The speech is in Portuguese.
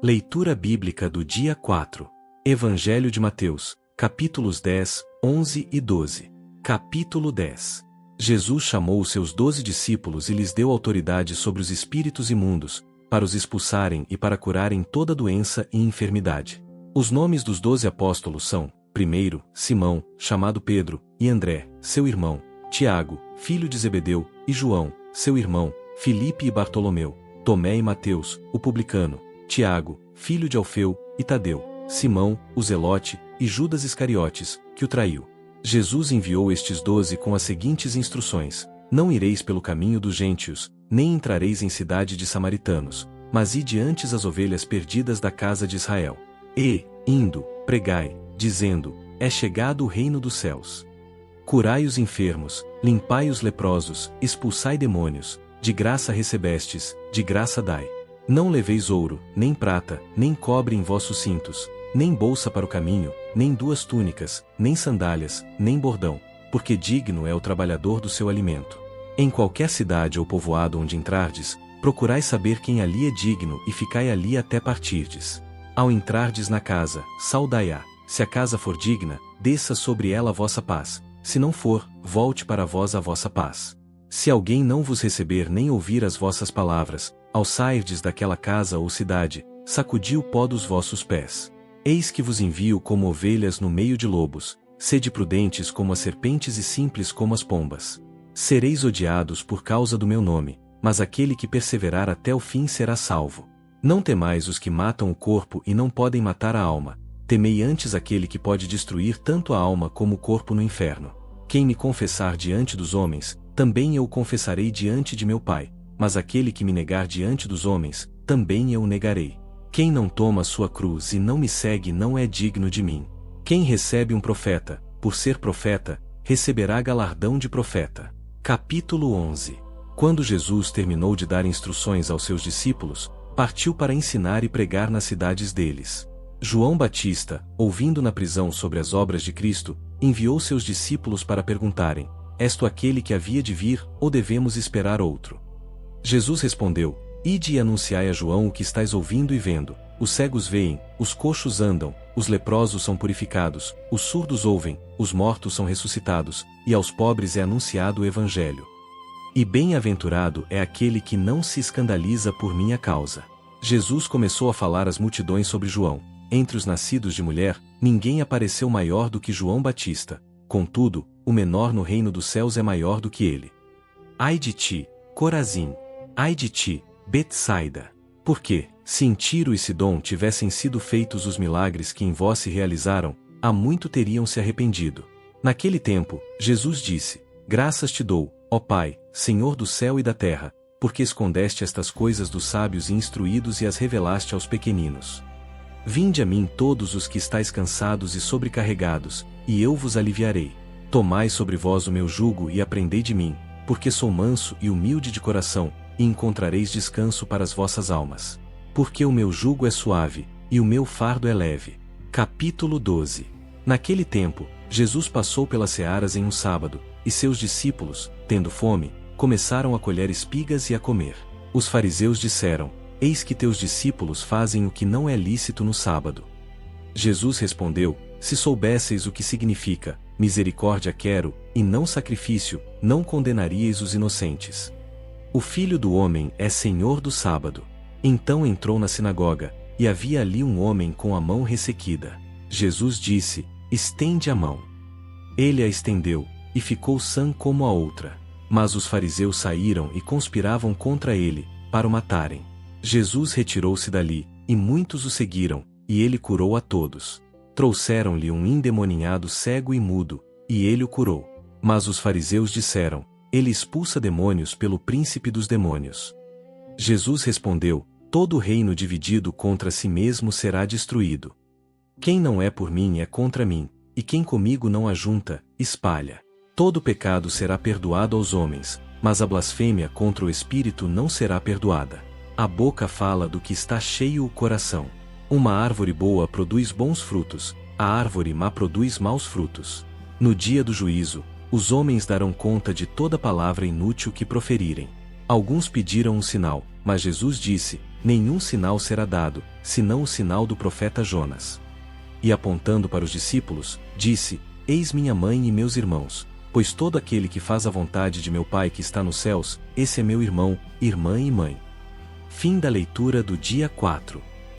Leitura bíblica do dia 4. Evangelho de Mateus, capítulos 10, 11 e 12. Capítulo 10. Jesus chamou os seus 12 discípulos e lhes deu autoridade sobre os espíritos imundos, para os expulsarem e para curarem toda doença e enfermidade. Os nomes dos 12 apóstolos são: primeiro, Simão, chamado Pedro, e André, seu irmão, Tiago, filho de Zebedeu, e João, seu irmão, Filipe e Bartolomeu, Tomé e Mateus, o publicano, Tiago, filho de Alfeu, e Tadeu, Simão, o Zelote, e Judas Iscariotes, que o traiu. Jesus enviou estes 12 com as seguintes instruções: não ireis pelo caminho dos gentios, nem entrareis em cidade de samaritanos, mas ide antes as ovelhas perdidas da casa de Israel. E, indo, pregai, dizendo: é chegado o reino dos céus. Curai os enfermos, limpai os leprosos, expulsai demônios, de graça recebestes, de graça dai. Não leveis ouro, nem prata, nem cobre em vossos cintos, nem bolsa para o caminho, nem 2 túnicas, nem sandálias, nem bordão, porque digno é o trabalhador do seu alimento. Em qualquer cidade ou povoado onde entrardes, procurai saber quem ali é digno e ficai ali até partirdes. Ao entrardes na casa, saudai-a. Se a casa for digna, desça sobre ela a vossa paz, se não for, volte para vós a vossa paz. Se alguém não vos receber nem ouvir as vossas palavras, ao sairdes daquela casa ou cidade, sacudi o pó dos vossos pés. Eis que vos envio como ovelhas no meio de lobos, sede prudentes como as serpentes e simples como as pombas. Sereis odiados por causa do meu nome, mas aquele que perseverar até o fim será salvo. Não temais os que matam o corpo e não podem matar a alma, temei antes aquele que pode destruir tanto a alma como o corpo no inferno. Quem me confessar diante dos homens, também eu o confessarei diante de meu Pai, mas aquele que me negar diante dos homens, também eu o negarei. Quem não toma sua cruz e não me segue não é digno de mim. Quem recebe um profeta, por ser profeta, receberá galardão de profeta. Capítulo 11. Quando Jesus terminou de dar instruções aos seus discípulos, partiu para ensinar e pregar nas cidades deles. João Batista, ouvindo na prisão sobre as obras de Cristo, enviou seus discípulos para perguntarem: és tu aquele que havia de vir, ou devemos esperar outro? Jesus respondeu: ide e anunciai a João o que estáis ouvindo e vendo: os cegos veem, os coxos andam, os leprosos são purificados, os surdos ouvem, os mortos são ressuscitados, e aos pobres é anunciado o Evangelho. E bem-aventurado é aquele que não se escandaliza por minha causa. Jesus começou a falar às multidões sobre João. Entre os nascidos de mulher, ninguém apareceu maior do que João Batista, contudo, o menor no reino dos céus é maior do que ele. Ai de ti, Corazim! Ai de ti, Betsaida! Porque, se em Tiro e Sidom tivessem sido feitos os milagres que em vós se realizaram, há muito teriam se arrependido. Naquele tempo, Jesus disse: graças te dou, ó Pai, Senhor do céu e da terra, porque escondeste estas coisas dos sábios e instruídos e as revelaste aos pequeninos. Vinde a mim todos os que estáis cansados e sobrecarregados, e eu vos aliviarei. Tomai sobre vós o meu jugo e aprendei de mim, porque sou manso e humilde de coração, e encontrareis descanso para as vossas almas. Porque o meu jugo é suave, e o meu fardo é leve. Capítulo 12. Naquele tempo, Jesus passou pelas searas em um sábado, e seus discípulos, tendo fome, começaram a colher espigas e a comer. Os fariseus disseram: eis que teus discípulos fazem o que não é lícito no sábado. Jesus respondeu: se soubesseis o que significa, misericórdia quero, e não sacrifício, não condenaríeis os inocentes. O Filho do Homem é Senhor do sábado. Então entrou na sinagoga, e havia ali um homem com a mão ressequida. Jesus disse: estende a mão. Ele a estendeu, e ficou sã como a outra. Mas os fariseus saíram e conspiravam contra ele, para o matarem. Jesus retirou-se dali, e muitos o seguiram, e ele curou a todos. Trouxeram-lhe um endemoninhado cego e mudo, e ele o curou. Mas os fariseus disseram: ele expulsa demônios pelo príncipe dos demônios. Jesus respondeu: todo reino dividido contra si mesmo será destruído. Quem não é por mim é contra mim, e quem comigo não ajunta, espalha. Todo pecado será perdoado aos homens, mas a blasfêmia contra o Espírito não será perdoada. A boca fala do que está cheio o coração. Uma árvore boa produz bons frutos, a árvore má produz maus frutos. No dia do juízo, os homens darão conta de toda palavra inútil que proferirem. Alguns pediram um sinal, mas Jesus disse: nenhum sinal será dado, senão o sinal do profeta Jonas. E apontando para os discípulos, disse: Eis minha mãe e meus irmãos, pois todo aquele que faz a vontade de meu Pai que está nos céus, esse é meu irmão, irmã e mãe. Fim da leitura do dia 4.